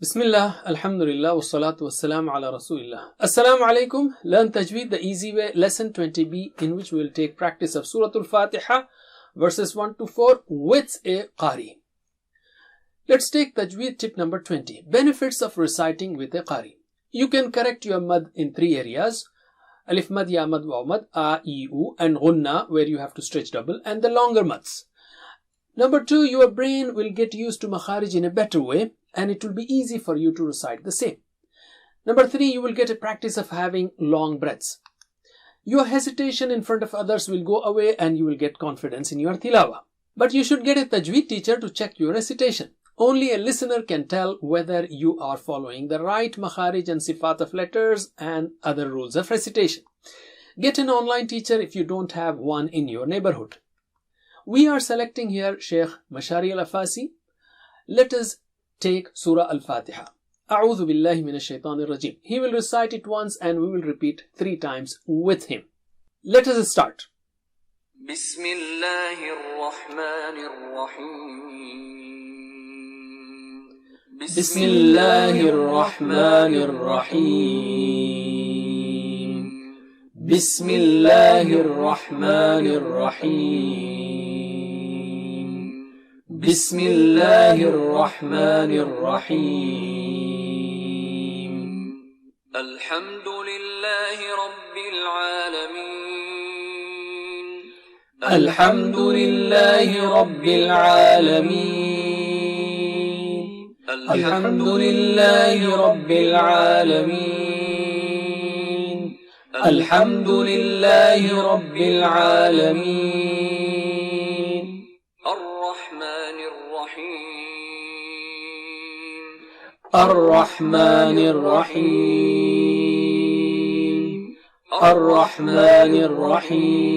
Bismillah, Alhamdulillah, wassalatu wassalamu ala Rasulillah. Assalamu alaikum. Learn Tajweed the easy way, lesson 20b, in which we will take practice of Surah Al-Fatiha, verses 1 to 4, with a Qari. Let's take Tajweed tip number 20. Benefits of reciting with a Qari. You can correct your mad in three areas: Alif mad, Ya mad, Waw mad, A, E, U, and Gunna, where you have to stretch double, and the longer mads. Number two, your brain will get used to Makharij in a better way, and it will be easy for you to recite the same. Number three, you will get a practice of having long breaths. Your hesitation in front of others will go away and you will get confidence in your tilawa. But you should get a Tajweed teacher to check your recitation. Only a listener can tell whether you are following the right Makharij and Sifat of letters and other rules of recitation. Get an online teacher if you don't have one in your neighborhood. We are selecting here Sheikh Mashari Al-Afasi. Let us take Surah Al-Fatiha. A'udhu billahi minash shaitanir rajim. He will recite it once and we will repeat 3 times with him. Let us start. Bismillahir Rahmanir Rahim. Bismillahir Rahmanir Rahim. Bismillahir Rahmanir Rahim. Bismillahir Rahmanir Rahim. Alhamdulillahi Rabbil Alameen. Alhamdulillahi Rabbil Alameen. Alhamdulillahi Rabbil Alameen. Alhamdulillahi Rabbil Alameen. الرحمن الرحمن الرحيم. الرحيم. الرحمن الرحيم.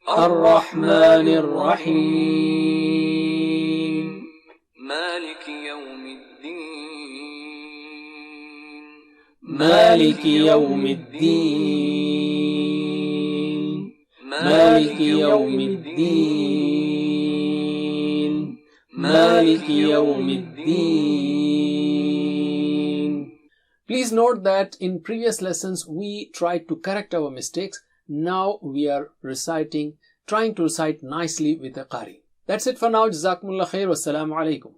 الرحمن الرحيم. مالك يوم الدين. مالك يوم الدين. مالك يوم الدين. مالك يوم الدين. Please note that in previous lessons we tried to correct our mistakes. Now we are trying to recite nicely with a Qari. That's it for now. Jazakumullah khair. Wassalamu alaikum.